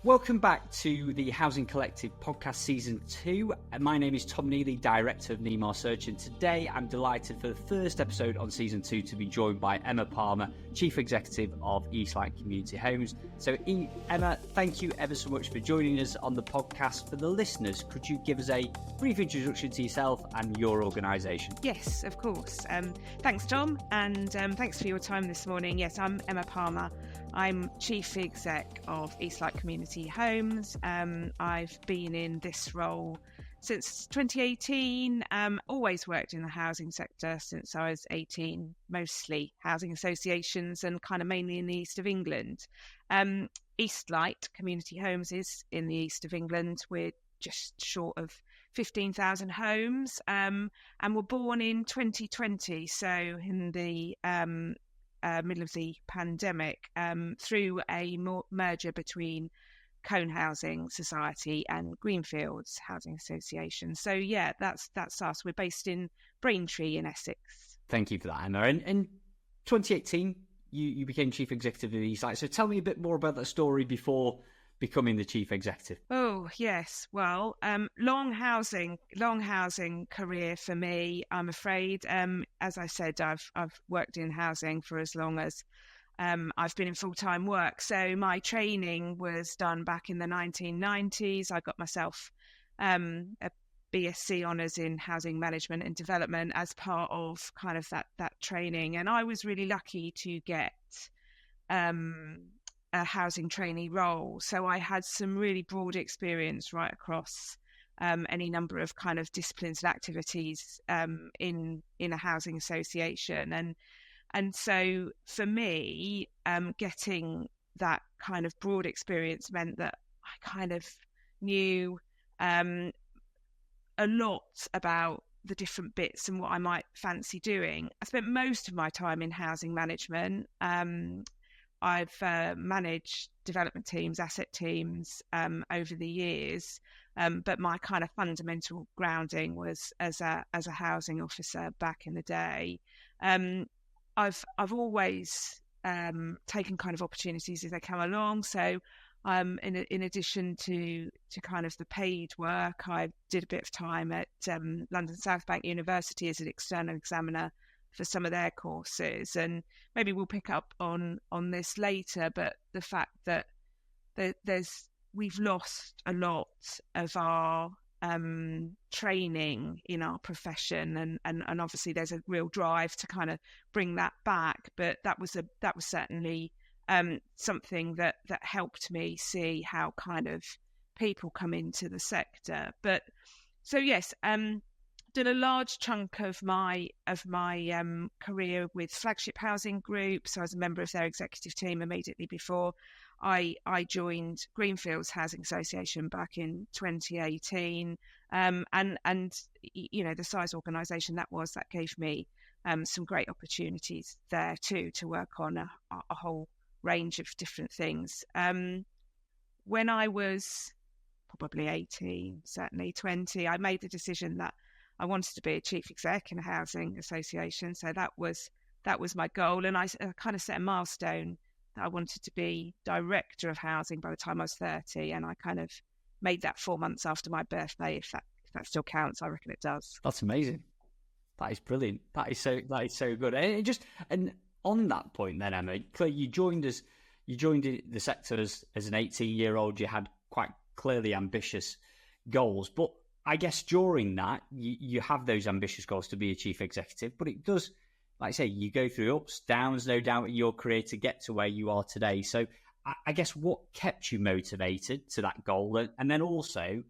Welcome back to the Housing Collective podcast season 2. My name is Tom Neely, director of Nemar Search, and today I'm delighted for the first episode on season 2 to be joined by Emma Palmer, chief executive of Eastlight Community Homes. So Emma, thank you ever so much for joining us on the podcast. For the listeners, could you give us a brief introduction to yourself and your organisation? Yes, of course. Thanks, Tom, and thanks for your time this morning. Yes, I'm Emma Palmer. I'm chief exec of Eastlight Community Homes. I've been in this role since 2018, always worked in the housing sector since I was 18, mostly housing associations and kind of mainly in the east of England. Eastlight Community Homes is in the east of England. We're just short of 15,000 homes and were born in 2020, so in the middle of the pandemic, through a merger between Cone Housing Society and Greenfields Housing Association. So yeah, that's us. We're based in Braintree in Essex. Thank you for that, Emma. In 2018, you became chief executive of Eastlight. So tell me a bit more about that story before becoming the chief executive. Oh yes, well, long housing career for me, I'm afraid. As I said, I've worked in housing for as long as I've been in full-time work. So my training was done back in the 1990s. I got myself a BSc honours in housing management and development as part of kind of that training, and I was really lucky to get a housing trainee role. So I had some really broad experience right across any number of kind of disciplines and activities in a housing association. And so for me, getting that kind of broad experience meant that I kind of knew a lot about the different bits and what I might fancy doing. I spent most of my time in housing management. I've managed development teams, asset teams over the years, but my kind of fundamental grounding was as a housing officer back in the day. I've always taken kind of opportunities as they come along. So in addition to kind of the paid work, I did a bit of time at London South Bank University as an external examiner for some of their courses, and maybe we'll pick up on this later, but the fact that we've lost a lot of our training in our profession, and obviously there's a real drive to kind of bring that back, but that was certainly something that helped me see how kind of people come into the sector. But so yes, did a large chunk of my career with Flagship Housing Group. So I was a member of their executive team immediately before I joined Greenfields Housing Association back in 2018. And you know, the size organisation that gave me some great opportunities there too, to work on a whole range of different things. When I was probably 18, certainly 20, I made the decision that I wanted to be a chief exec in a housing association. So that was my goal. And I kind of set a milestone that I wanted to be director of housing by the time I was 30. And I kind of made that 4 months after my birthday, if that still counts. I reckon it does. That's amazing. That is brilliant. That is so good. And on that point then, Emma, you joined the sector as an 18-year-old. You had quite clearly ambitious goals, but I guess during that, you have those ambitious goals to be a chief executive, but it does, like I say, you go through ups, downs, no doubt, in your career to get to where you are today. So I guess what kept you motivated to that goal? And then also,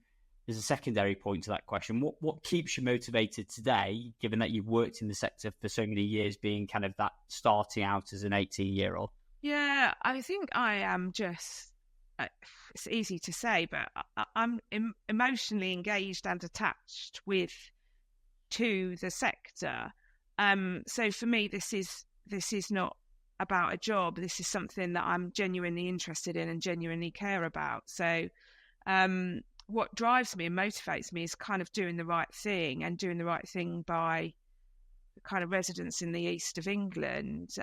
as a secondary point to that question, what keeps you motivated today, given that you've worked in the sector for so many years, being kind of that starting out as an 18-year-old? Yeah, I think I am just... it's easy to say, but I'm emotionally engaged and attached to the sector. So for me, this is not about a job. This is something that I'm genuinely interested in and genuinely care about. So what drives me and motivates me is kind of doing the right thing, and doing the right thing by the kind of residents in the east of England,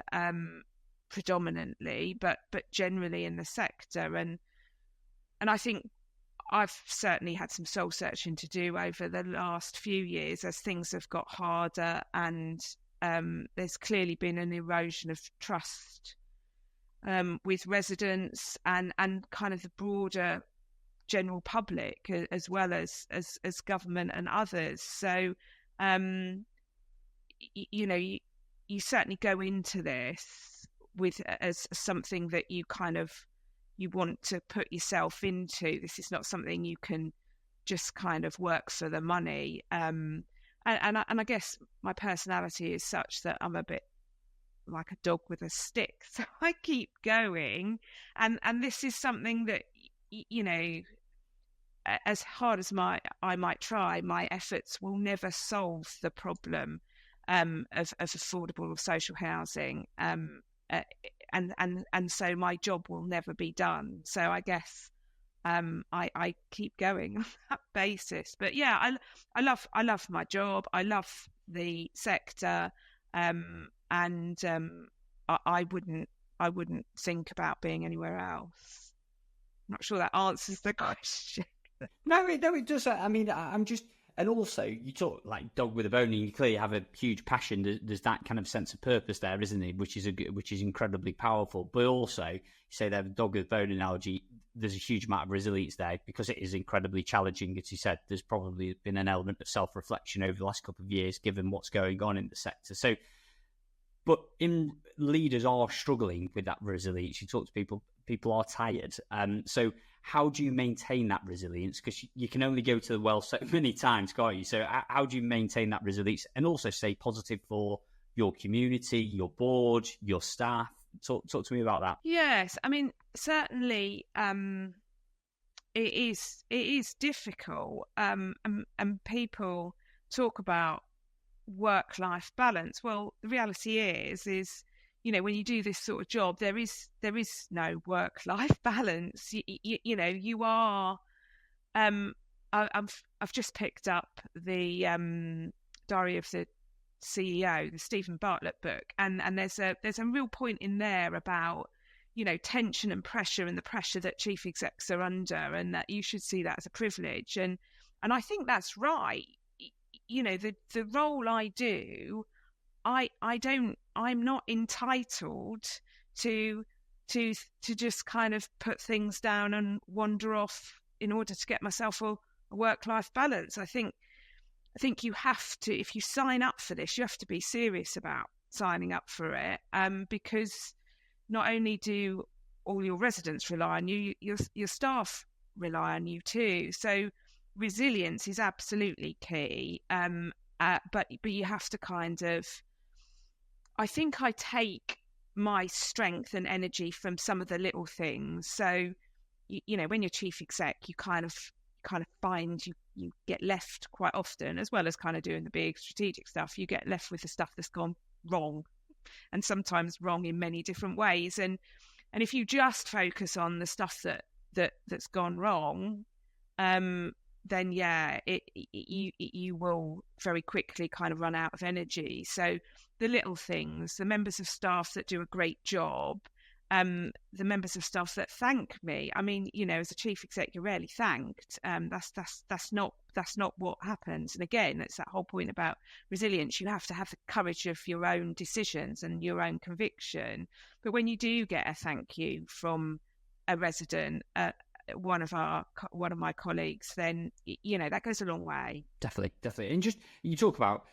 predominantly, but generally in the sector. And I think I've certainly had some soul searching to do over the last few years as things have got harder, and there's clearly been an erosion of trust with residents and kind of the broader general public, as well as government and others. So, you certainly go into this with as something that you want to put yourself into. This is not something you can just kind of work for the money. And I guess my personality is such that I'm a bit like a dog with a stick. So I keep going. And this is something that, as hard as I might try, my efforts will never solve the problem of affordable social housing. And so my job will never be done. So I guess I keep going on that basis. But yeah, I love my job. I love the sector, and I wouldn't think about being anywhere else. I'm not sure that answers the question. No, it does. I mean, I'm just, and also you talk like dog with a bone, and you clearly have a huge passion. There's that kind of sense of purpose there, isn't it? Which is incredibly powerful. But also, you say that the dog with a bone analogy, there's a huge amount of resilience there because it is incredibly challenging. As you said, there's probably been an element of self-reflection over the last couple of years, given what's going on in the sector. So, but leaders are struggling with that resilience. You talk to people are tired. So how do you maintain that resilience? Because you can only go to the well so many times, can't you? So how do you maintain that resilience and also stay positive for your community, your board, your staff? Talk to me about that. Yes, I mean, certainly it is difficult, and people talk about work-life balance. Well, the reality is when you do this sort of job, there is no work-life balance. You are. I've just picked up the Diary of the CEO, the Stephen Bartlett book, and there's a real point in there about tension and pressure, and the pressure that chief execs are under, and that you should see that as a privilege. And I think that's right. The role I do, I'm not entitled to just kind of put things down and wander off in order to get myself a work-life balance. I think you have to, if you sign up for this, you have to be serious about signing up for it, because not only do all your residents rely on you, your staff rely on you too. So resilience is absolutely key, but you have to kind of, I think I take my strength and energy from some of the little things. So, when you're chief exec, you kind of find you get left quite often, as well as kind of doing the big strategic stuff, you get left with the stuff that's gone wrong, and sometimes wrong in many different ways. And if you just focus on the stuff that's gone wrong, then yeah, you will very quickly kind of run out of energy. So the little things, the members of staff that do a great job, the members of staff that thank me. I mean, as a chief exec, you're rarely thanked. That's not what happens. And again, it's that whole point about resilience. You have to have the courage of your own decisions and your own conviction. But when you do get a thank you from a resident, one of my colleagues, then that goes a long way. Definitely. And just, you talk about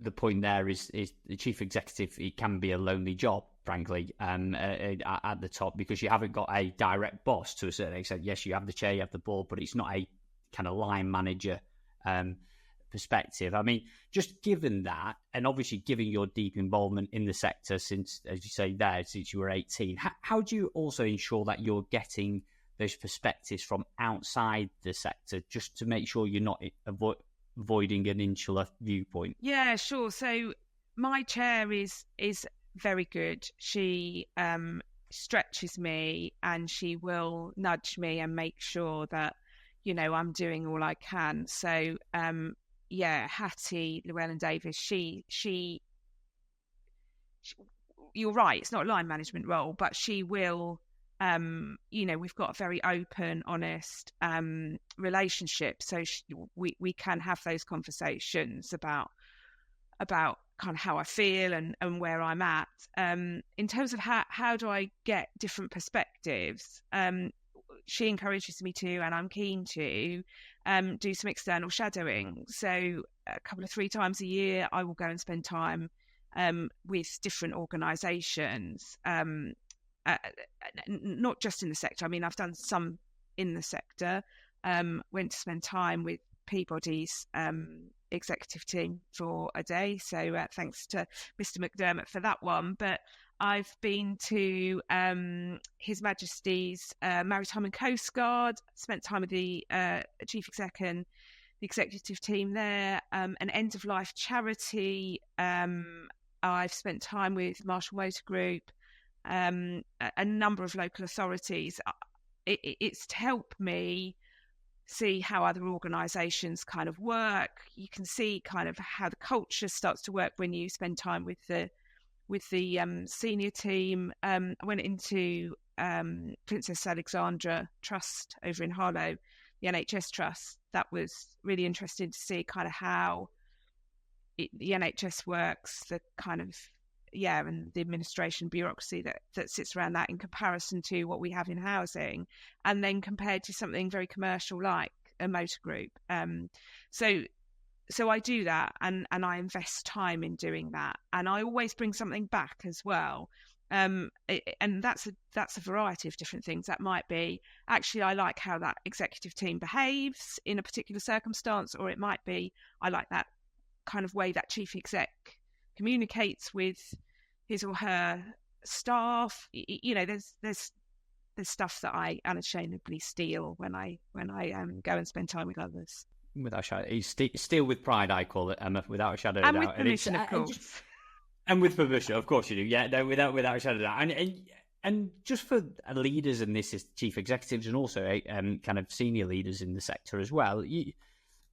the point there is the chief executive, it can be a lonely job, frankly, at the top, because you haven't got a direct boss to a certain extent. Yes, you have the chair, you have the board, but it's not a kind of line manager perspective. I mean, just given that, and obviously given your deep involvement in the sector since, as you say there, since you were 18, how do you also ensure that you're getting those perspectives from outside the sector, just to make sure you're not avoiding an insular viewpoint? Yeah, sure. So my chair is very good. She stretches me, and she will nudge me and make sure that I'm doing all I can. So Hattie Llewellyn Davis, she you're right, it's not a line management role, but she will We've got a very open, honest relationship, so we can have those conversations about kind of how I feel and where I'm at. In terms of how do I get different perspectives, she encourages me to, and I'm keen to, do some external shadowing. So a couple of 3 times a year, I will go and spend time with different organisations, not just in the sector. I mean, I've done some in the sector, went to spend time with Peabody's executive team for a day. So thanks to Mr. McDermott for that one. But I've been to His Majesty's Maritime and Coast Guard, spent time with the Chief Exec and the executive team there, an end-of-life charity. I've spent time with Marshall Motor Group, a number of local authorities. It's to help me see how other organisations kind of work. You can see kind of how the culture starts to work when you spend time with the senior team. I went into Princess Alexandra Trust over in Harlow, the NHS Trust. That was really interesting to see kind of how the NHS works, the kind of, and the administration bureaucracy that sits around that in comparison to what we have in housing, and then compared to something very commercial like a motor group. So I do that, and I invest time in doing that, and I always bring something back as well. And that's a variety of different things. That might be, actually, I like how that executive team behaves in a particular circumstance, or it might be, I like that kind of way that chief exec communicates with his or her staff. There's stuff that I unashamedly steal when I go and spend time with others. Without a shadow, steal with pride, I call it, Emma. Without a shadow of doubt, and with permission, of course. And with permission, of course you do. Yeah, no, without a shadow of doubt. And just for leaders, and this is chief executives and also kind of senior leaders in the sector as well,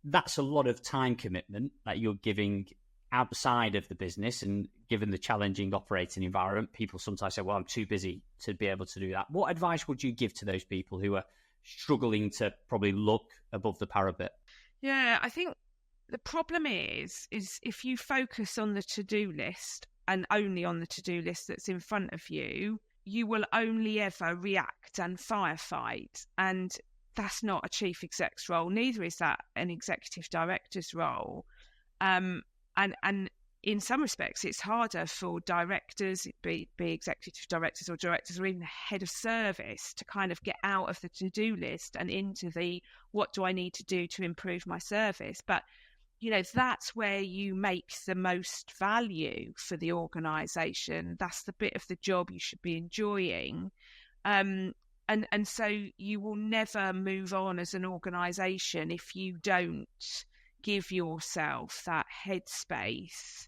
that's a lot of time commitment that you're giving outside of the business. And given the challenging operating environment, people sometimes say, well, I'm too busy to be able to do that. What advice would you give to those people who are struggling to probably look above the parapet? Yeah, I think the problem is if you focus on the to-do list and only on the to-do list that's in front of you, you will only ever react and firefight. And that's not a chief exec's role. Neither is that an executive director's role. And in some respects, it's harder for directors, be executive directors or directors or even head of service, to kind of get out of the to-do list and into the what do I need to do to improve my service. But, that's where you make the most value for the organisation. That's the bit of the job you should be enjoying. And so you will never move on as an organisation if you don't give yourself that headspace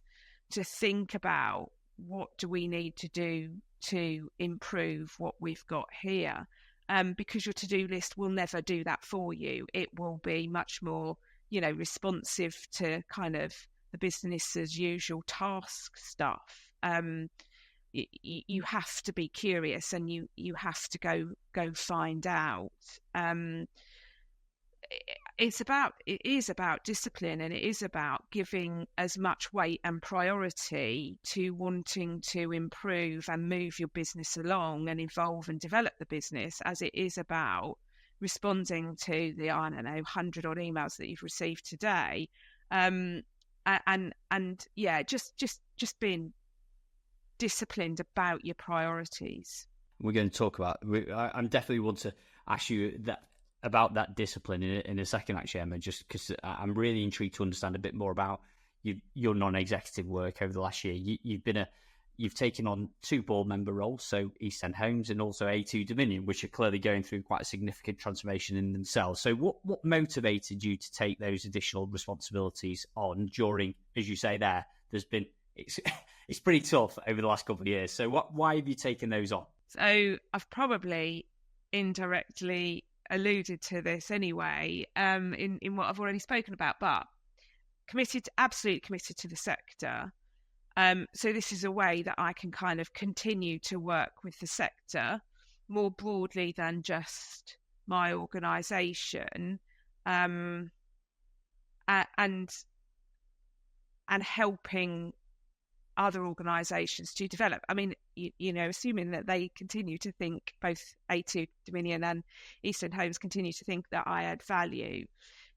to think about what do we need to do to improve what we've got here. Because your to-do list will never do that for you. It will be much more, responsive to kind of the business as usual task stuff. You have to be curious, and you have to go find out. It is about discipline, and it is about giving as much weight and priority to wanting to improve and move your business along and evolve and develop the business as it is about responding to the 100 odd emails that you've received today. Just being disciplined about your priorities. We're going to talk about. I definitely want to ask you about that discipline in a second, actually, Emma, just because I'm really intrigued to understand a bit more about your non-executive work over the last year. You've taken on 2 board member roles, so Eastlight Homes and also A2 Dominion, which are clearly going through quite a significant transformation in themselves. So what motivated you to take those additional responsibilities on during, as you say there's been, it's pretty tough over the last couple of years. So why have you taken those on? So I've probably indirectly alluded to this anyway, in what I've already spoken about, but absolutely committed to the sector. So this is a way that I can kind of continue to work with the sector more broadly than just my organisation, and helping other organisations to develop. I mean, assuming that they continue to think, both A2 Dominion and Eastlight Homes continue to think that I add value.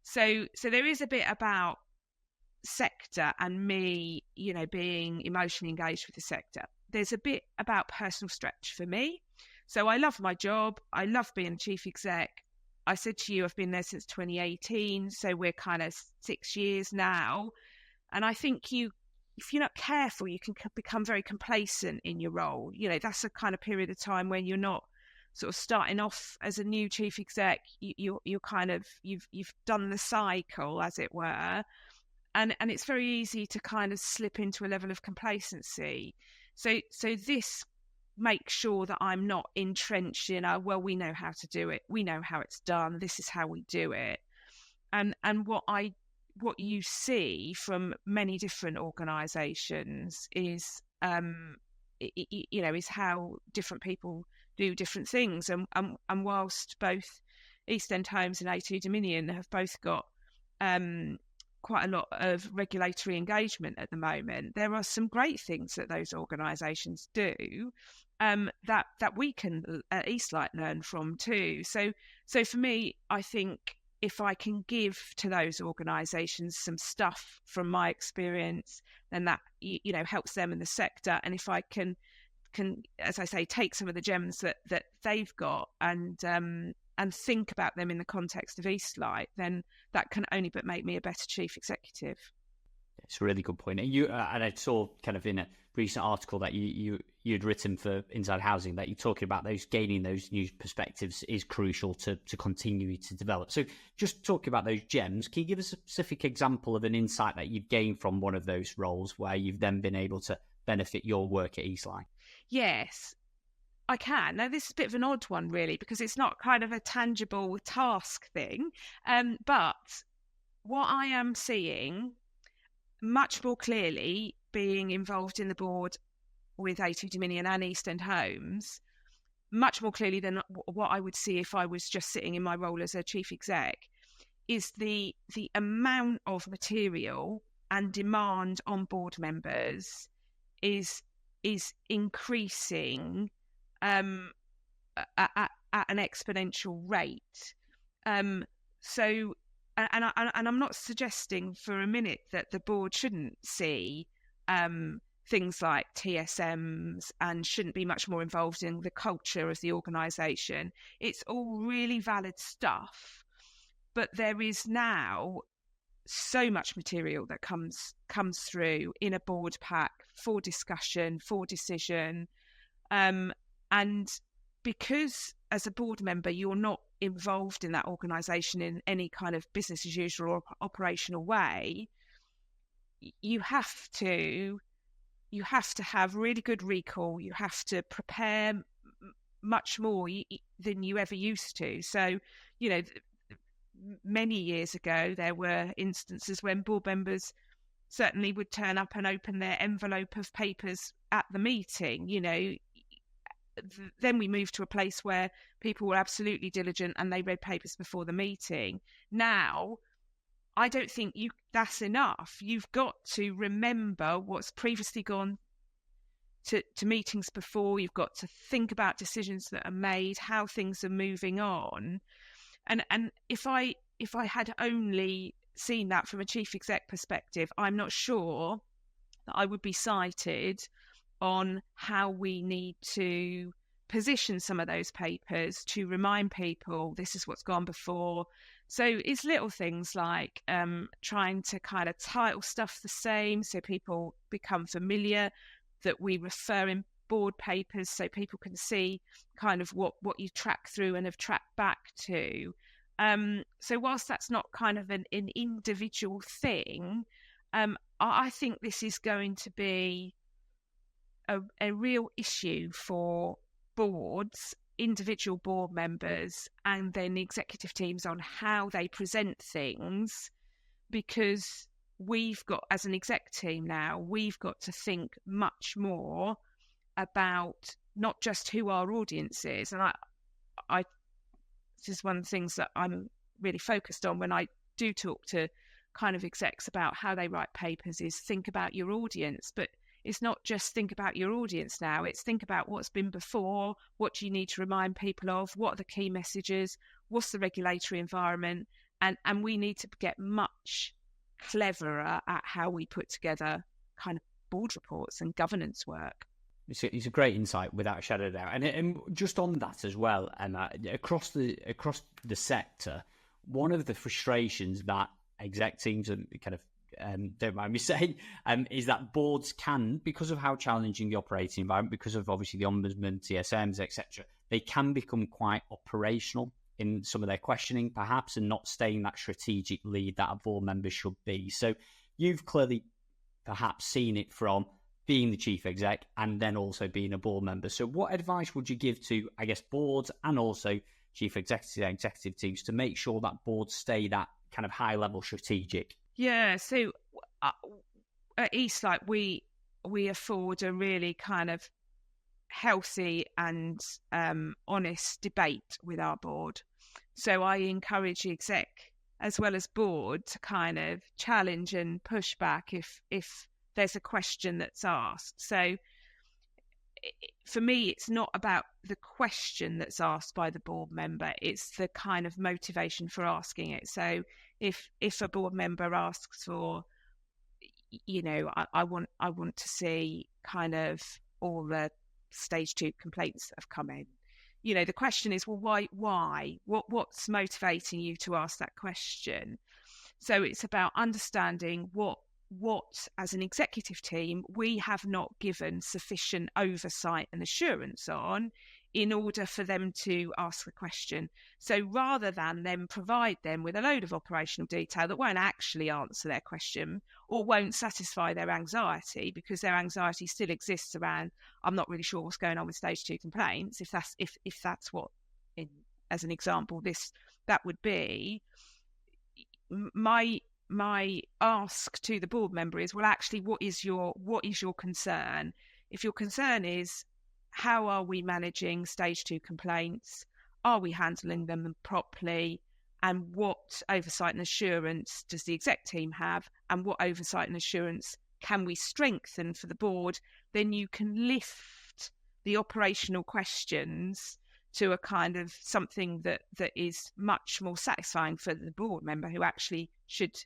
So there is a bit about sector and me, being emotionally engaged with the sector. There's a bit about personal stretch for me. So I love my job. I love being chief exec. I said to you, I've been there since 2018. So we're kind of 6 years now. And I think if you're not careful, you can become very complacent in your role. That's a kind of period of time when you're not sort of starting off as a new chief exec. You're kind of, you've done the cycle, as it were. And it's very easy to kind of slip into a level of complacency. So this makes sure that I'm not entrenched in, well, we know how to do it. We know how it's done. This is how we do it. And what you see from many different organisations is, is how different people do different things. And whilst both Eastlight Homes and A2 Dominion have both got quite a lot of regulatory engagement at the moment, there are some great things that those organisations do that we can at Eastlight learn from too. So for me, I think if I can give to those organisations some stuff from my experience, then that helps them in the sector. And if I can, as I say, take some of the gems that they've got and think about them in the context of Eastlight, then that can only but make me a better chief executive. It's a really good point. And I saw kind of in a recent article that you'd written for Inside Housing that you're talking about gaining those new perspectives is crucial to continue to develop. So just talking about those gems, can you give us a specific example of an insight that you've gained from one of those roles where you've then been able to benefit your work at Eastlight? Yes, I can. Now, this is a bit of an odd one, really, because it's not kind of a tangible task thing. But what I am seeing much more clearly, being involved in the board with A2 Dominion and Eastlight Homes, much more clearly than what I would see if I was just sitting in my role as a chief exec, is the amount of material and demand on board members is increasing at an exponential rate. So, and I'm not suggesting for a minute that the board shouldn't see things like TSMs and shouldn't be much more involved in the culture of the organisation. It's all really valid stuff, but there is now so much material that comes through in a board pack for discussion, for decision, and because as a board member you're not involved in that organisation in any kind of business as usual or operational way, you have to have really good recall. You have to prepare much more than you ever used to. So, many years ago, there were instances when board members certainly would turn up and open their envelope of papers at the meeting. Then we moved to a place where people were absolutely diligent and they read papers before the meeting. Now, I don't think that's enough. You've got to remember what's previously gone to meetings before. You've got to think about decisions that are made, how things are moving on. And if I had only seen that from a chief exec perspective, I'm not sure that I would be cited on how we need to position some of those papers to remind people this is what's gone before. So it's little things like trying to kind of title stuff the same so people become familiar, that we refer in board papers so people can see kind of what you track through and have tracked back to. So whilst that's not kind of an individual thing, I think this is going to be a real issue for boards, individual board members, and then executive teams on how they present things, because we've got, as an exec team now, we've got to think much more about not just who our audience is. And I this is one of the things that I'm really focused on when I do talk to kind of execs about how they write papers, is think about your audience. But it's not just think about your audience now, it's think about what's been before, what do you need to remind people of, what are the key messages, what's the regulatory environment, and we need to get much cleverer at how we put together kind of board reports and governance work. It's a great insight, without a shadow of doubt. And just on that as well, Emma, across the sector, one of the frustrations that exec teams and kind of don't mind me saying, is that boards can, because of how challenging the operating environment, because of obviously the ombudsman, TSMs, etc., they can become quite operational in some of their questioning, perhaps, and not staying that strategic lead that a board member should be. So you've clearly perhaps seen it from being the chief exec and then also being a board member. So what advice would you give to, I guess, boards and also chief executive teams to make sure that boards stay that kind of high level strategic? Yeah, so at Eastlight, we afford a really kind of healthy and honest debate with our board. So I encourage the exec as well as board to kind of challenge and push back if there's a question that's asked. So for me, it's not about the question that's asked by the board member, it's the kind of motivation for asking it. So if a board member asks for, I want to see kind of all the stage 2 complaints that have come in. The question is, well, why? What's motivating you to ask that question? So it's about understanding what as an executive team we have not given sufficient oversight and assurance on in order for them to ask the question. So rather than then provide them with a load of operational detail that won't actually answer their question or won't satisfy their anxiety, because their anxiety still exists around, I'm not really sure what's going on with stage 2 complaints, if that's what, as an example, that would be, my ask to the board member is, well, actually, what is your concern? If your concern is, how are we managing stage 2 complaints? Are we handling them properly? And what oversight and assurance does the exec team have? And what oversight and assurance can we strengthen for the board? Then you can lift the operational questions to a kind of something that is much more satisfying for the board member, who should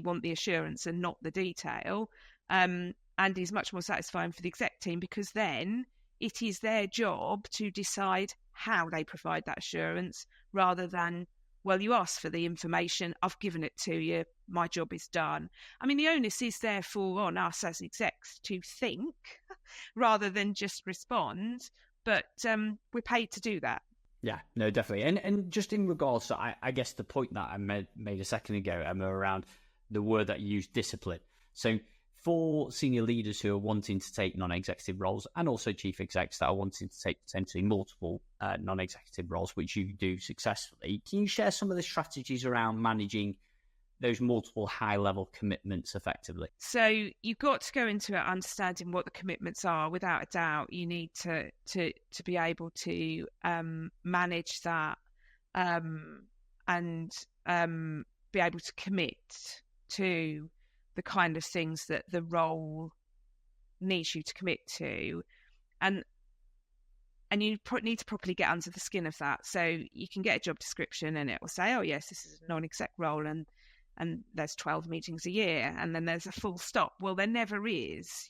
want the assurance and not the detail, and is much more satisfying for the exec team, because then it is their job to decide how they provide that assurance, rather than, well, you asked for the information, I've given it to you, my job is done. I mean, the onus is therefore on us as execs to think rather than just respond, but we're paid to do that. Yeah, no, definitely. And just in regards to, I guess, the point that I made a second ago, Emma, around the word that you used, discipline. So for senior leaders who are wanting to take non-executive roles, and also chief execs that are wanting to take potentially multiple non-executive roles, which you do successfully, can you share some of the strategies around managing those multiple high-level commitments effectively? So you've got to go into it understanding what the commitments are. Without a doubt, you need to be able to manage that and be able to commit to the kind of things that the role needs you to commit to, and you need to properly get under the skin of that. So you can get a job description and it will say, oh yes, this is a non-exec role, and there's 12 meetings a year, and then there's a full stop. Well, there never is.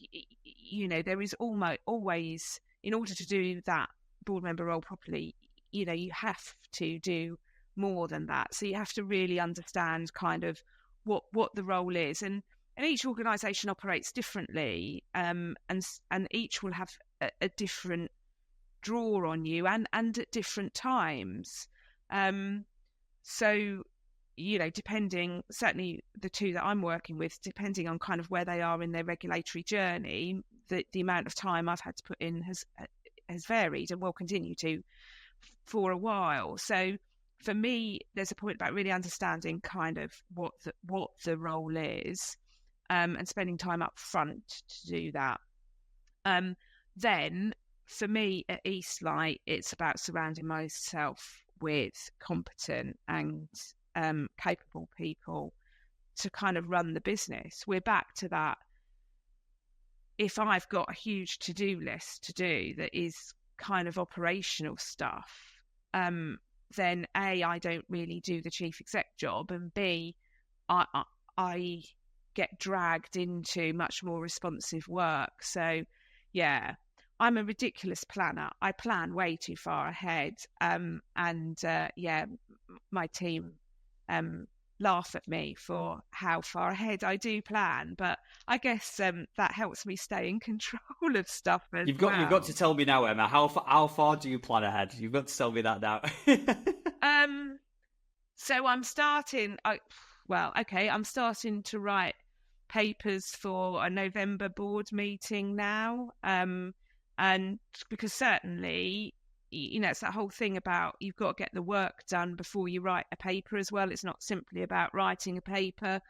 There is always, in order to do that board member role properly, you have to do more than that. So you have to really understand kind of what the role is, and each organisation operates differently, and each will have a different draw on you, and at different times. So depending, certainly the two that I'm working with, depending on kind of where they are in their regulatory journey, the amount of time I've had to put in has varied and will continue to for a while. So for me, there's a point about really understanding kind of what the role is, and spending time up front to do that. Then for me at Eastlight, it's about surrounding myself with competent and capable people to kind of run the business. We're back to that. If I've got a huge to-do list to do that is kind of operational stuff, then A, I don't really do the chief exec job, and B, I get dragged into much more responsive work. So, yeah, I'm a ridiculous planner. I plan way too far ahead. My team laugh at me for how far ahead I do plan, but I guess that helps me stay in control of stuff as You've got to tell me now, Emma. How far do you plan ahead? You've got to tell me that now. So I'm starting. I'm starting to write papers for a November board meeting now, and because certainly, it's that whole thing about you've got to get the work done before you write a paper as well. It's not simply about writing a paper.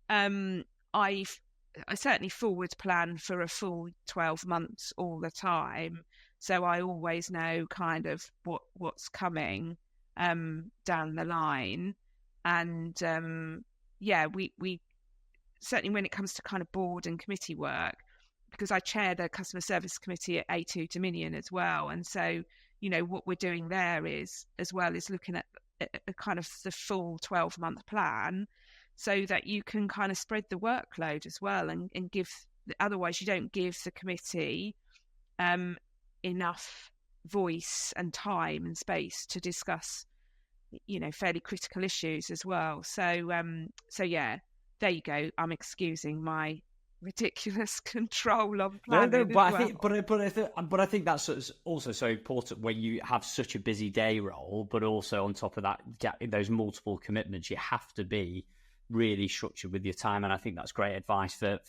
I certainly forward plan for a full 12 months all the time, so I always know kind of what's coming down the line. And we certainly, when it comes to kind of board and committee work, because I chair the customer service committee at A2 Dominion as well, and so what we're doing there is, as well as looking at a kind of the full 12-month plan, so that you can kind of spread the workload as well, and give, otherwise you don't give the committee enough voice and time and space to discuss fairly critical issues as well. So yeah, there you go. I'm excusing my ridiculous control on planning. But I think that's also so important when you have such a busy day role, but also on top of that, those multiple commitments, you have to be really structured with your time. And I think that's great advice for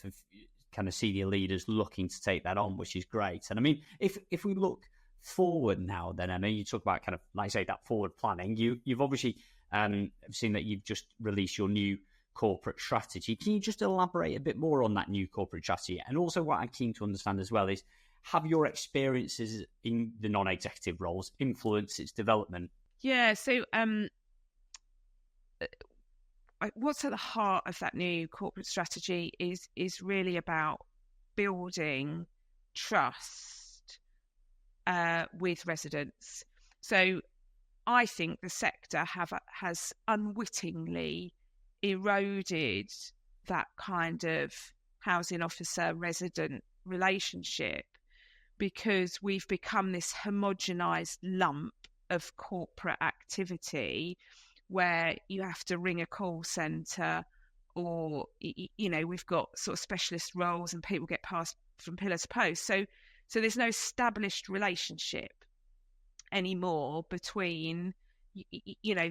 kind of senior leaders looking to take that on, which is great. And I mean, if we look forward now, then Emma, you talk about kind of, like I say, that forward planning. You've obviously seen that you've just released your new corporate strategy. Can you just elaborate a bit more on that new corporate strategy? And also, what I'm keen to understand as well is, have your experiences in the non-executive roles influenced its development? Yeah. So what's at the heart of that new corporate strategy is really about building trust with residents. So I think the sector has unwittingly eroded that kind of housing officer resident relationship, because we've become this homogenized lump of corporate activity where you have to ring a call center, or we've got sort of specialist roles and people get passed from pillar to post. So there's no established relationship anymore between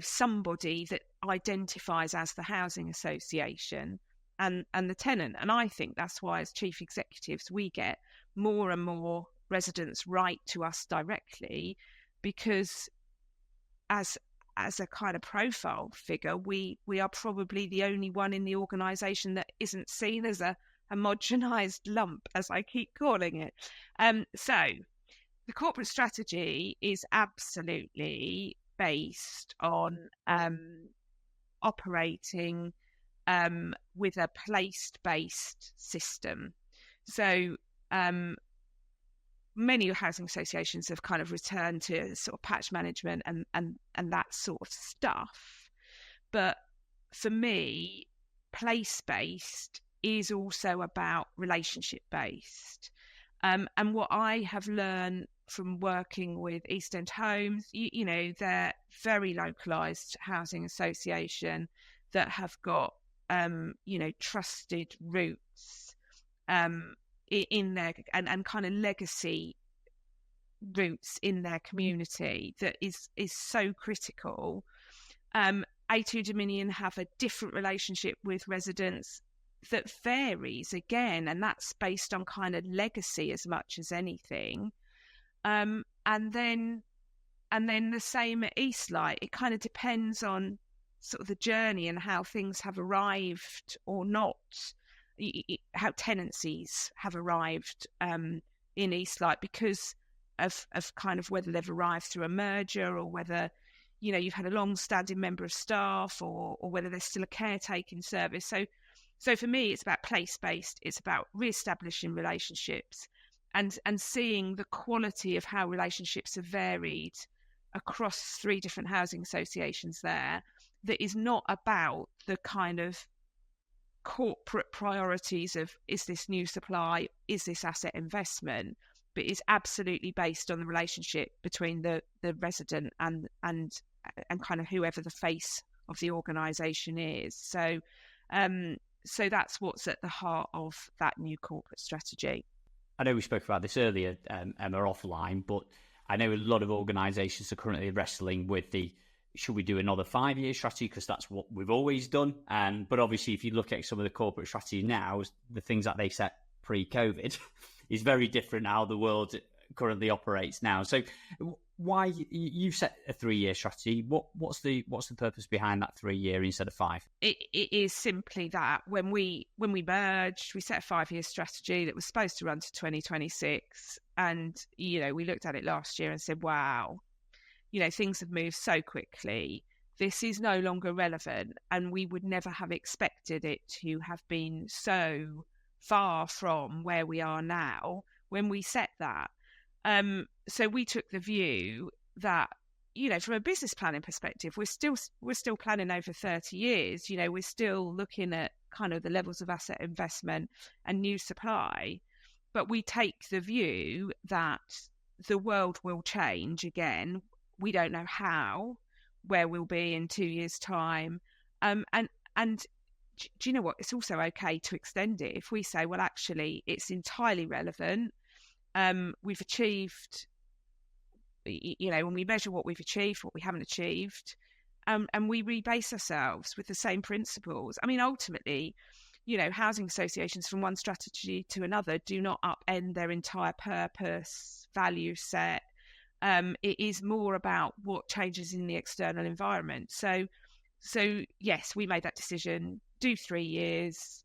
somebody that identifies as the housing association and the tenant. And I think that's why, as chief executives, we get more and more residents write to us directly, because as a kind of profile figure, we are probably the only one in the organisation that isn't seen as a homogenized lump, as I keep calling it. So the corporate strategy is absolutely based on operating with a place-based system. So many housing associations have kind of returned to sort of patch management and that sort of stuff. But for me, place-based is also about relationship-based. And what I have learned from working with East End Homes, they're very localised housing association that have got, trusted roots in their and kind of legacy roots in their community that is so critical. A2 Dominion have a different relationship with residents that varies again, and that's based on kind of legacy as much as anything. And then the same at Eastlight. It kind of depends on sort of the journey and how things have arrived or not, how tenancies have arrived in Eastlight, because of kind of whether they've arrived through a merger or whether, you know, you've had a long-standing member of staff or whether there's still a caretaking service. So for me, it's about place-based. It's about re-establishing relationships and seeing the quality of how relationships have varied across 3 different housing associations there. That is not about the kind of corporate priorities of, is this new supply, is this asset investment, but is absolutely based on the relationship between the resident and kind of whoever the face of the organisation is. So that's what's at the heart of that new corporate strategy. I know we spoke about this earlier, Emma, offline, but I know a lot of organisations are currently wrestling with should we do another 5-year strategy, because that's what we've always done. But obviously, if you look at some of the corporate strategy now, the things that they set pre-COVID is very different how the world currently operates now. So why you've set a 3-year strategy? What's the purpose behind that 3-year instead of 5? It is simply that when we merged, we set a 5-year strategy that was supposed to run to 2026, and you know, we looked at it last year and said, wow, you know, things have moved so quickly. This is no longer relevant, and we would never have expected it to have been so far from where we are now when we set that. So we took the view that, you know, from a business planning perspective, we're still planning over 30 years. You know, we're still looking at kind of the levels of asset investment and new supply, but we take the view that the world will change again. We don't know how, where we'll be in 2 years' time. And do you know what? It's also okay to extend it. If we say, well, actually, it's entirely relevant. We've achieved, you know, when we measure what we've achieved, what we haven't achieved, and we rebase ourselves with the same principles. I mean, ultimately, you know, housing associations from one strategy to another do not upend their entire purpose, value set. It is more about what changes in the external environment. So yes, we made that decision, do 3 years.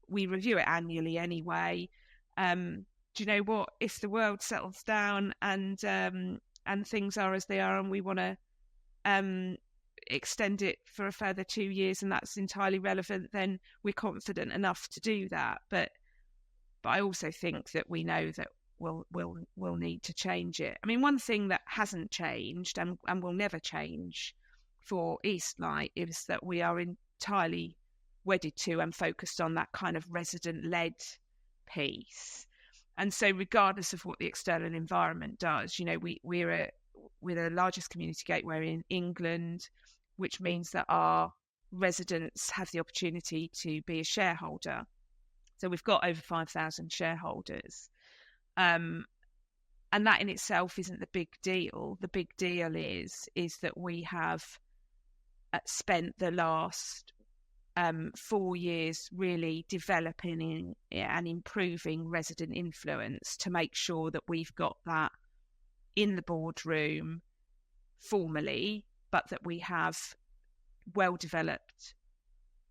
We review it annually anyway. Do you know what? If the world settles down and things are as they are, and we want to extend it for a further 2 years, and that's entirely relevant, then we're confident enough to do that. But I also think that we know that we'll need to change it. I mean, one thing that hasn't changed and will never change for Eastlight is that we are entirely wedded to and focused on that kind of resident-led piece. And so regardless of what the external environment does, you know, we're the largest community gateway in England, which means that our residents have the opportunity to be a shareholder. So we've got over 5,000 shareholders. And that in itself isn't the big deal. The big deal is that we have spent the last 4 years really developing and improving resident influence to make sure that we've got that in the boardroom formally, but that we have well-developed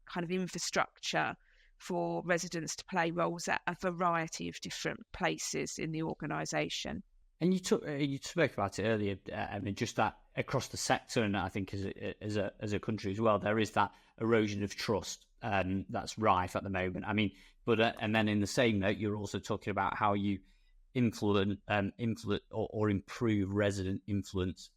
kind of infrastructure for residents to play roles at a variety of different places in the organisation. And you spoke about it earlier, I mean, just that across the sector, and I think as a country as well, there is that erosion of trust that's rife at the moment. I mean, but and then in the same note, you're also talking about how you influence or improve resident influence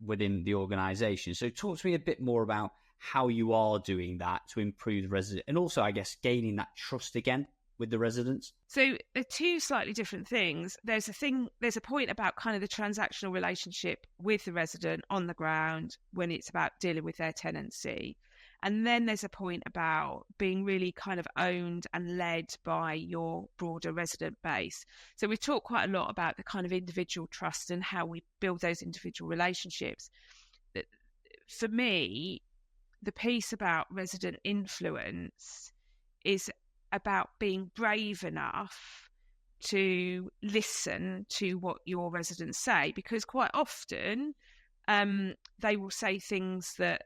within the organisation. So talk to me a bit more about how you are doing that to improve the resident, and also, I guess, gaining that trust again with the residents. So they're two slightly different things. There's a point about kind of the transactional relationship with the resident on the ground when it's about dealing with their tenancy. And then there's a point about being really kind of owned and led by your broader resident base. So we've talked quite a lot about the kind of individual trust and how we build those individual relationships. For me, the piece about resident influence is about being brave enough to listen to what your residents say, because quite often they will say things that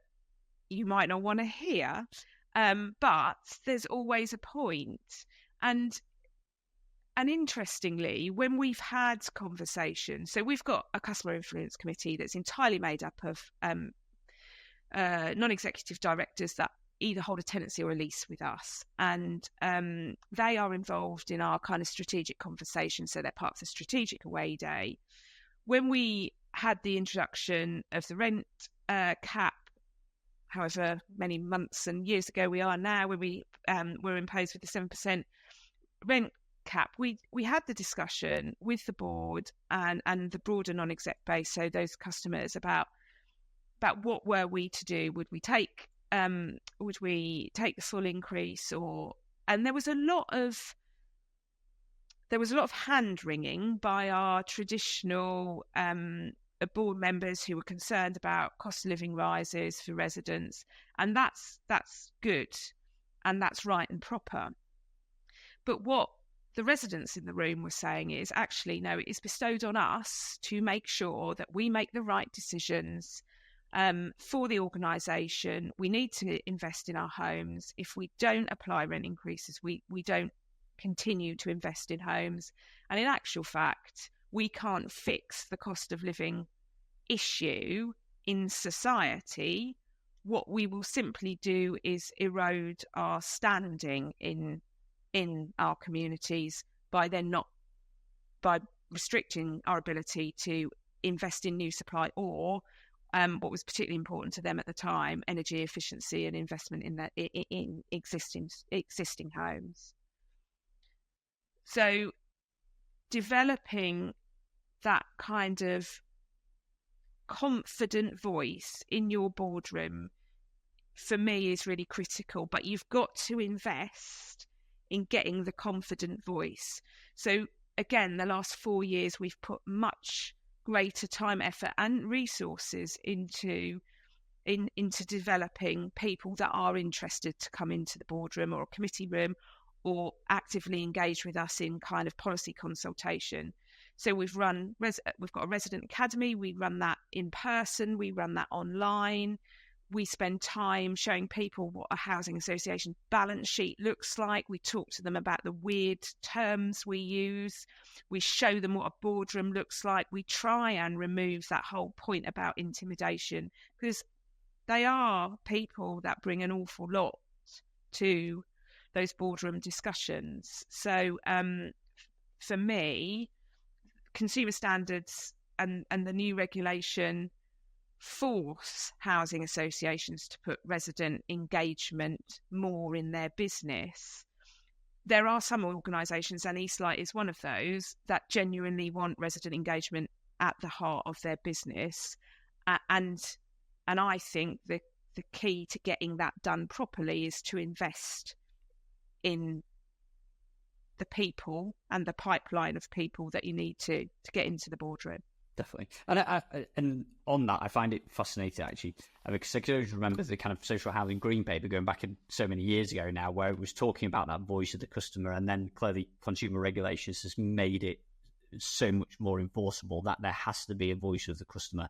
you might not want to hear, but there's always a point. And interestingly, when we've had conversations, so we've got a customer influence committee that's entirely made up of non-executive directors that either hold a tenancy or a lease with us, and they are involved in our kind of strategic conversations, so they're part of the strategic away day. When we had the introduction of the rent cap, however many months and years ago we are now, when we were imposed with the 7% rent cap, we had the discussion with the board and the broader non-exec base, so those customers, about what were we to do. Would we take the full increase, and there was a lot of hand wringing by our traditional board members who were concerned about cost of living rises for residents, and that's good and that's right and proper. But what the residents in the room were saying is, actually, no, it is bestowed on us to make sure that we make the right decisions for the organisation. We need to invest in our homes. If we don't apply rent increases, we don't continue to invest in homes. And in actual fact, we can't fix the cost of living issue in society. What we will simply do is erode our standing in our communities by restricting our ability to invest in new supply, or what was particularly important to them at the time, energy efficiency and investment in existing homes. So developing that kind of confident voice in your boardroom, for me, is really critical. But you've got to invest in getting the confident voice. So again, the last 4 years, we've put much greater time, effort and resources into developing people that are interested to come into the boardroom or a committee room or actively engage with us in kind of policy consultation. So we've got a resident academy. We run that in person. We run that online. We spend time showing people what a housing association balance sheet looks like. We talk to them about the weird terms we use. We show them what a boardroom looks like. We try and remove that whole point about intimidation, because they are people that bring an awful lot to those boardroom discussions. So for me, consumer standards and the new regulation force housing associations to put resident engagement more in their business. There are some organisations, and Eastlight is one of those, that genuinely want resident engagement at the heart of their business, and I think the key to getting that done properly is to invest in the people and the pipeline of people that you need to get into the boardroom. Definitely. And on that, I find it fascinating, actually, because I can always remember the kind of social housing green paper going back in so many years ago now, where it was talking about that voice of the customer, and then clearly consumer regulations has made it so much more enforceable that there has to be a voice of the customer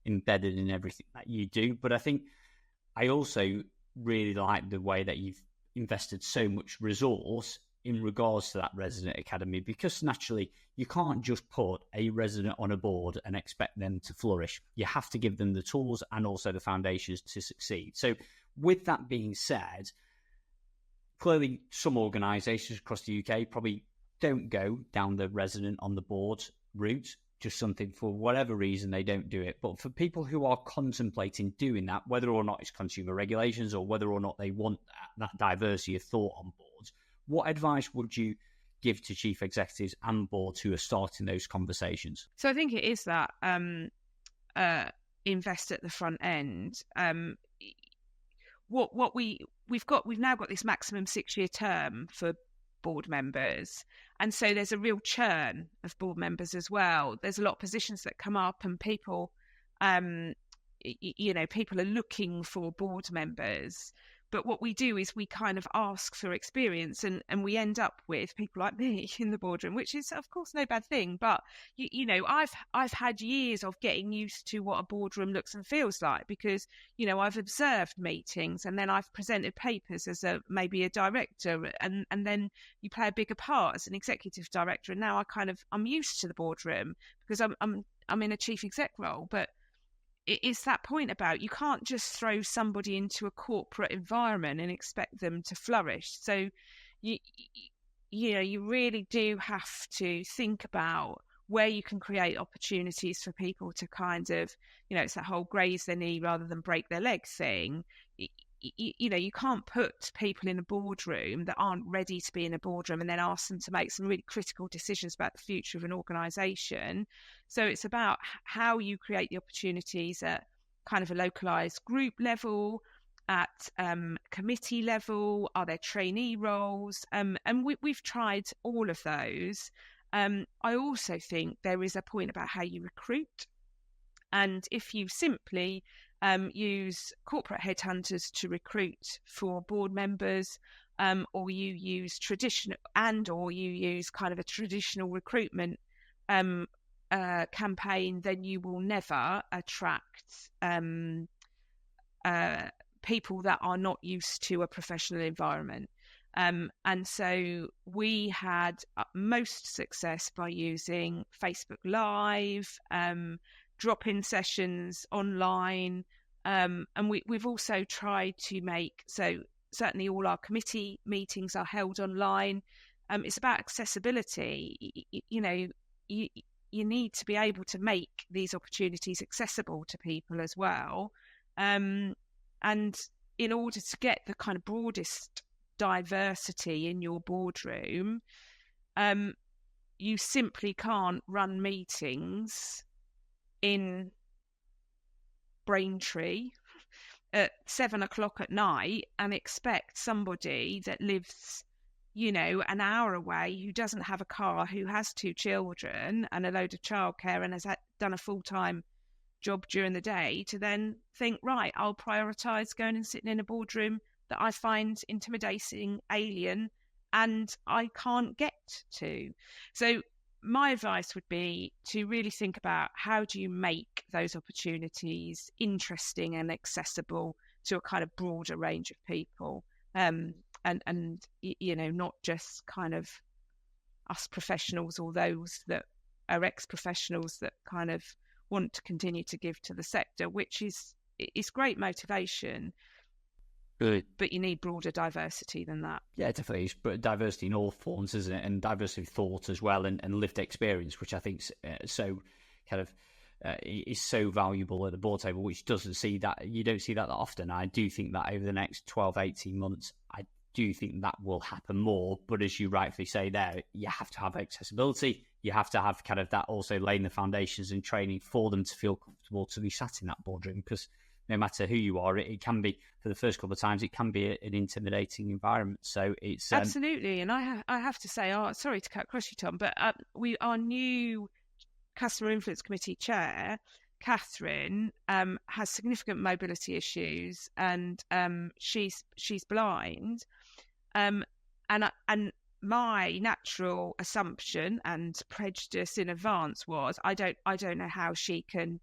embedded in everything that you do. But I think I also really like the way that you've invested so much resource in regards to that resident academy, because naturally you can't just put a resident on a board and expect them to flourish. You have to give them the tools and also the foundations to succeed. So with that being said, clearly some organisations across the UK probably don't go down the resident on the board route, just something for whatever reason they don't do it. But for people who are contemplating doing that, whether or not it's consumer regulations or whether or not they want that diversity of thought on boards, what advice would you give to chief executives and boards who are starting those conversations? So I think it is that invest at the front end. We've now got this maximum 6-year term for board members, and so there's a real churn of board members as well. There's a lot of positions that come up, and people, people are looking for board members. But what we do is we kind of ask for experience, and we end up with people like me in the boardroom, which is of course no bad thing. But you know, I've had years of getting used to what a boardroom looks and feels like, because you know, I've observed meetings, and then I've presented papers as maybe a director, and then you play a bigger part as an executive director. And now I'm used to the boardroom because I'm in a chief exec role. But it's that point about, you can't just throw somebody into a corporate environment and expect them to flourish. So you really do have to think about where you can create opportunities for people to kind of, you know, it's that whole graze their knee rather than break their leg thing. You know, you can't put people in a boardroom that aren't ready to be in a boardroom and then ask them to make some really critical decisions about the future of an organisation. So it's about how you create the opportunities at kind of a localised group level, at committee level. Are there trainee roles? And we've tried all of those. I also think there is a point about how you recruit. And if you simply use corporate headhunters to recruit for board members, or you use or you use kind of a traditional recruitment campaign, then you will never attract people that are not used to a professional environment. And so we had most success by using Facebook Live, drop-in sessions online, and we've also tried to make, so certainly all our committee meetings are held online. It's about accessibility. You know, you need to be able to make these opportunities accessible to people as well, and in order to get the kind of broadest diversity in your boardroom, you simply can't run meetings in Braintree at 7:00 at night and expect somebody that lives, you know, an hour away, who doesn't have a car, who has 2 children and a load of childcare and has done a full-time job during the day, to then think, right, I'll prioritise going and sitting in a boardroom that I find intimidating, alien, and I can't get to. So my advice would be to really think about, how do you make those opportunities interesting and accessible to a kind of broader range of people, and you know, not just kind of us professionals or those that are ex-professionals that kind of want to continue to give to the sector, which is great motivation. Good. But you need broader diversity than that. Yeah, definitely. But diversity in all forms, isn't it? And diversity of thought as well, and lived experience, which I think so kind of is so valuable at the board table, which you don't see that often. I do think that over the next 12, 18 months, I do think that will happen more. But as you rightfully say there, you have to have accessibility. You have to have kind of that, also laying the foundations and training for them to feel comfortable to be sat in that boardroom, because no matter who you are, it can be, for the first couple of times, it can be an intimidating environment. So it's absolutely. And I have to say, sorry to cut across you, Tom, but our new Customer Influence Committee chair, Catherine, has significant mobility issues, and she's blind, and my natural assumption and prejudice in advance was, I don't know how she could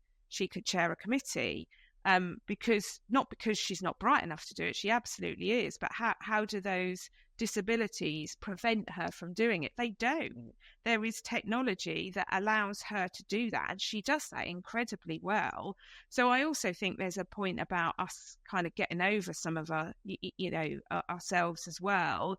chair a committee. Because she's not bright enough to do it, she absolutely is, but how do those disabilities prevent her from doing it? They don't. There is technology that allows her to do that, and she does that incredibly well. So I also think there's a point about us kind of getting over some of our, ourselves as well,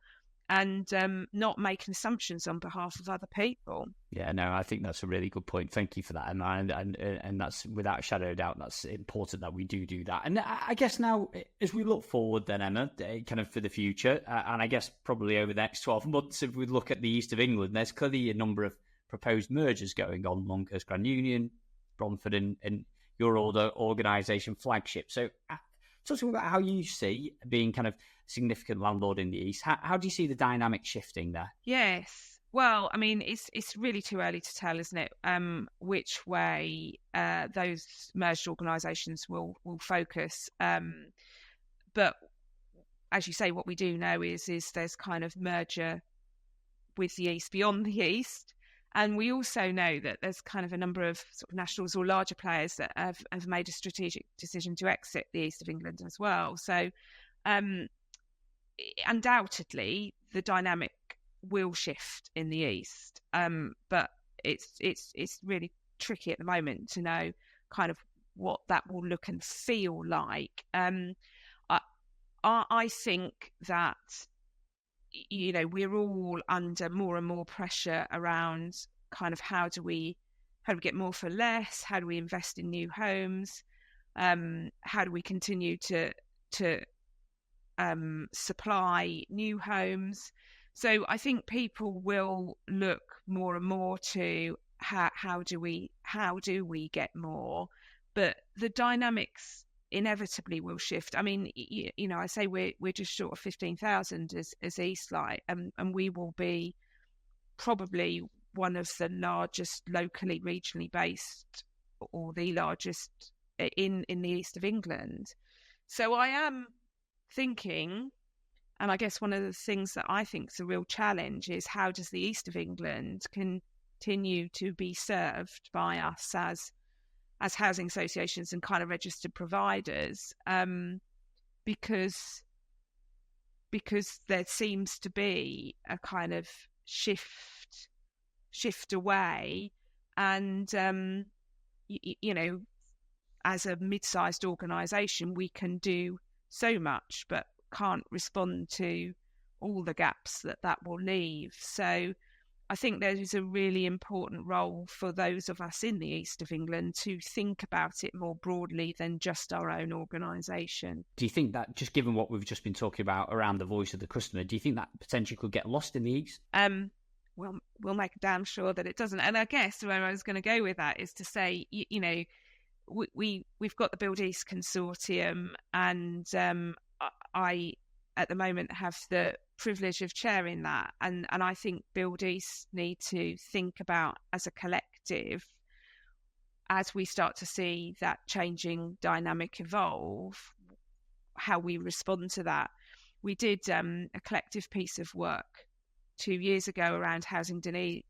and not making assumptions on behalf of other people. Yeah, no, I think that's a really good point. Thank you for that, Emma. And that's, without a shadow of doubt, that's important that we do that. And I guess now, as we look forward then, Emma, kind of for the future, and I guess probably over the next 12 months, if we look at the east of England, there's clearly a number of proposed mergers going on, Longhurst Grand Union, Bromford, and your older organisation Flagship. So talk to me about how you see being kind of significant landlord in the east. How do you see the dynamic shifting there? Yes. Well, I mean, it's really too early to tell, isn't it? Which way those merged organisations will focus. But as you say, what we do know is there's kind of merger with the East beyond the East. And we also know that there's kind of a number of sort of nationals or larger players that have made a strategic decision to exit the East of England as well. So undoubtedly, the dynamic will shift in the East. But it's really tricky at the moment to know kind of what that will look and feel like. I think that, you know, we're all under more and more pressure around kind of how do we get more for less? How do we invest in new homes? How do we continue to supply new homes? So I think people will look more and more to how do we get more? But the dynamics inevitably will shift. I mean, you know, I say we're just short of 15,000 as Eastlight, and we will be probably one of the largest locally, regionally based, or the largest in the East of England. So I am thinking, and I guess one of the things that I think is a real challenge is how does the East of England continue to be served by us as housing associations and kind of registered providers, because there seems to be a kind of shift away, and you know, as a mid-sized organisation, we can do so much, but can't respond to all the gaps that will leave. So I think there is a really important role for those of us in the East of England to think about it more broadly than just our own organisation. Do you think that, just given what we've just been talking about around the voice of the customer, do you think that potentially could get lost in the East? Well, we'll make damn sure that it doesn't. And I guess where I was going to go with that is to say, you know, we've got the Build East Consortium, and I at the moment have the privilege of chairing that, and I think Build East need to think about, as a collective, as we start to see that changing dynamic evolve, how we respond to that. We did a collective piece of work 2 years ago around housing need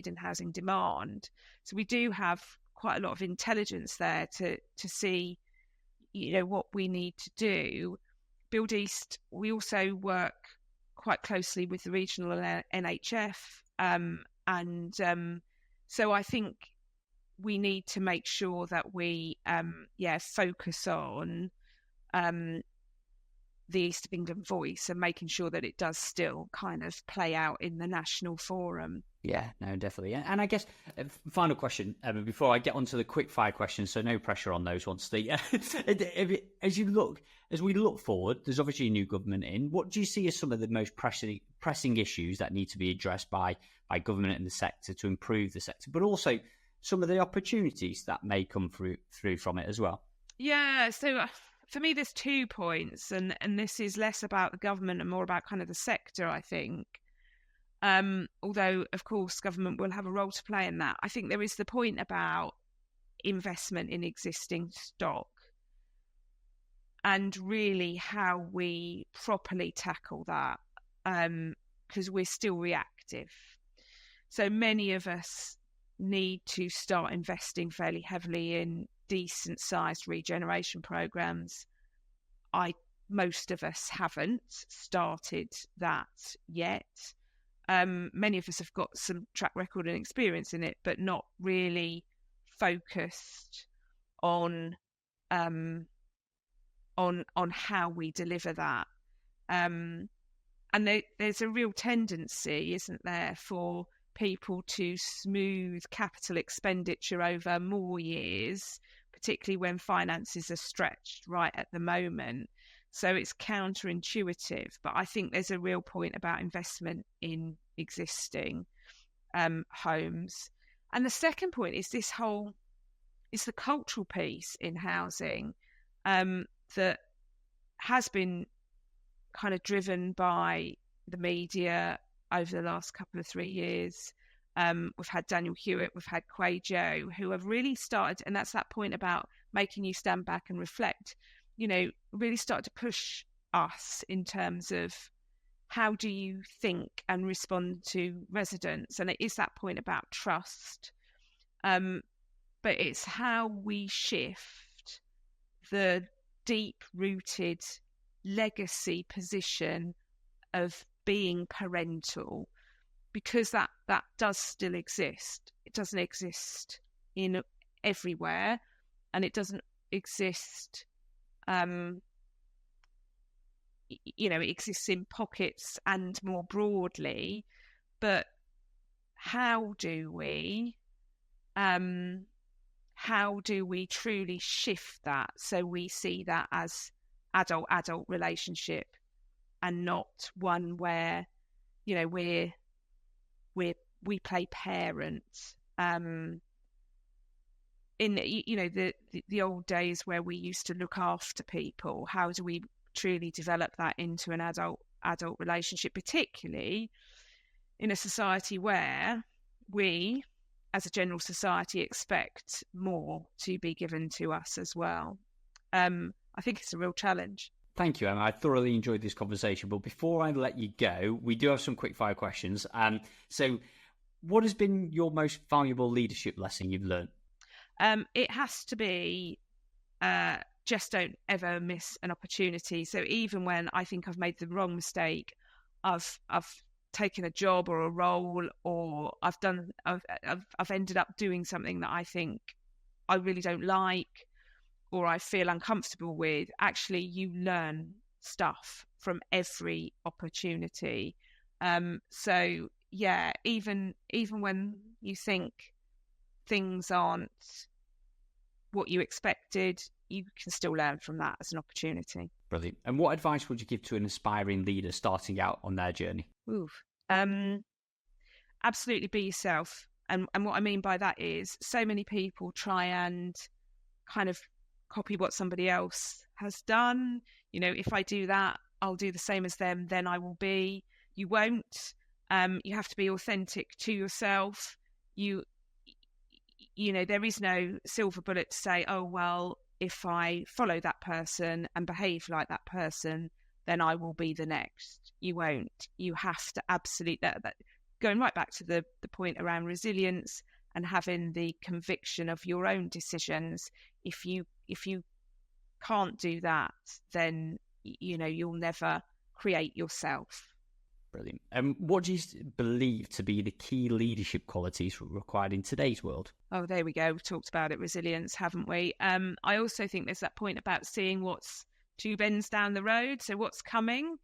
and housing demand. So we do have quite a lot of intelligence there to see, you know, what we need to do. Build East, we also work quite closely with the regional NHF, and so I think we need to make sure that we focus on the East of England voice and making sure that it does still kind of play out in the national forum. Yeah, no, definitely. And I guess final question, Emma, before I get onto the quick fire questions, so no pressure on those ones. As we look forward, there's obviously a new government in. What do you see as some of the most pressing issues that need to be addressed by government and the sector to improve the sector, but also some of the opportunities that may come through from it as well? Yeah, so for me, there's 2 points, and this is less about the government and more about kind of the sector, I think. Although, of course, government will have a role to play in that. I think there is the point about investment in existing stock and really how we properly tackle that, because we're still reactive. So many of us need to start investing fairly heavily in decent sized regeneration programs. Most of us haven't started that yet. Many of us have got some track record and experience in it, but not really focused on how we deliver that. And there's a real tendency, isn't there, for people to smooth capital expenditure over more years, particularly when finances are stretched right at the moment. So it's counterintuitive, but I think there's a real point about investment in existing homes. And the second point is it's the cultural piece in housing that has been kind of driven by the media over the last couple of 3 years. We've had Daniel Hewitt, we've had Quajo, who have really started, and that's that point about making you stand back and reflect, you know, really started to push us in terms of how do you think and respond to residents? And it is that point about trust. But it's how we shift the deep-rooted legacy position of being parental, because that does still exist. It doesn't exist in everywhere, and it doesn't exist, it exists in pockets and more broadly. But how do we truly shift that so we see that as adult relationship, and not one where we play parents in the old days where we used to look after people. How do we truly develop that into an adult relationship, particularly in a society where we as a general society expect more to be given to us as well? I think it's a real challenge. Thank you, Emma. I thoroughly enjoyed this conversation. But before I let you go, we do have some quick fire questions. So what has been your most valuable leadership lesson you've learned? It has to be just don't ever miss an opportunity. So even when I think I've made the wrong mistake, I've taken a job or a role, or I've ended up doing something that I think I really don't like, or I feel uncomfortable with. Actually, you learn stuff from every opportunity. So yeah, even when you think things aren't what you expected, you can still learn from that as an opportunity. Brilliant. And what advice would you give to an aspiring leader starting out on their journey? Absolutely be yourself. And what I mean by that is, so many people try and kind of copy what somebody else has done. If I do that, I'll do the same as them, then I will be. You won't. You have to be authentic to yourself. There is no silver bullet to say, oh, well, if I follow that person and behave like that person, then I will be the next. You won't. You have to absolutely, that going right back to the point around resilience and having the conviction of your own decisions. If you can't do that, then you'll never create yourself. Brilliant. What do you believe to be the key leadership qualities required in today's world? Oh, there we go. We've talked about it, resilience, haven't we? I also think there's that point about seeing what's 2 bends down the road. So what's coming?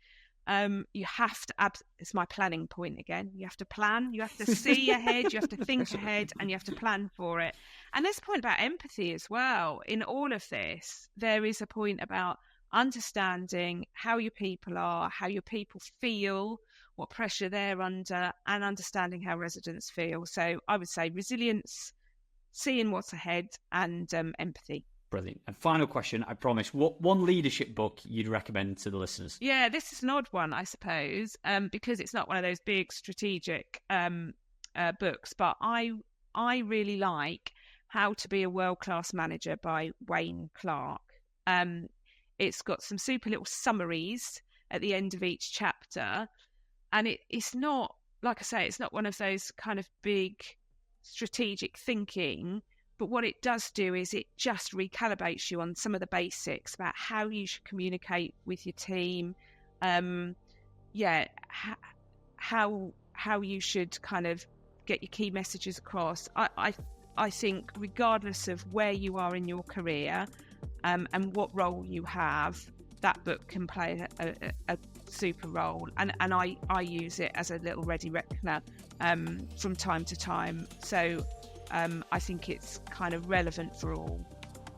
You have to, it's my planning point again. You have to plan, you have to see ahead, you have to think ahead, and you have to plan for it. And there's a point about empathy as well. In all of this, there is a point about understanding how your people are, how your people feel, what pressure they're under, and understanding how residents feel. So I would say resilience, seeing what's ahead, and empathy. Brilliant. And final question, I promise, what one leadership book you'd recommend to the listeners? Yeah, this is an odd one, I suppose, because it's not one of those big strategic books, but I really like How to Be a World-Class Manager by Wayne Clark. It's got some super little summaries at the end of each chapter, and it's not, like I say, it's not one of those kind of big strategic thinking. But what it does do is it just recalibrates you on some of the basics about how you should communicate with your team. How you should kind of get your key messages across. I think regardless of where you are in your career and what role you have, that book can play a super role. And I use it as a little ready reckoner from time to time. So I think it's kind of relevant for all.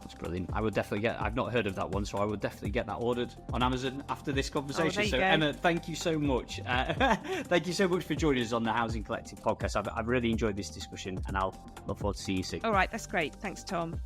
That's brilliant. I would definitely I've not heard of that one, so I would definitely get that ordered on Amazon after this conversation. So Emma, thank you so much. Thank you so much for joining us on the Housing Collective podcast. I've really enjoyed this discussion, and I'll look forward to seeing you soon. All right, that's great. Thanks, Tom.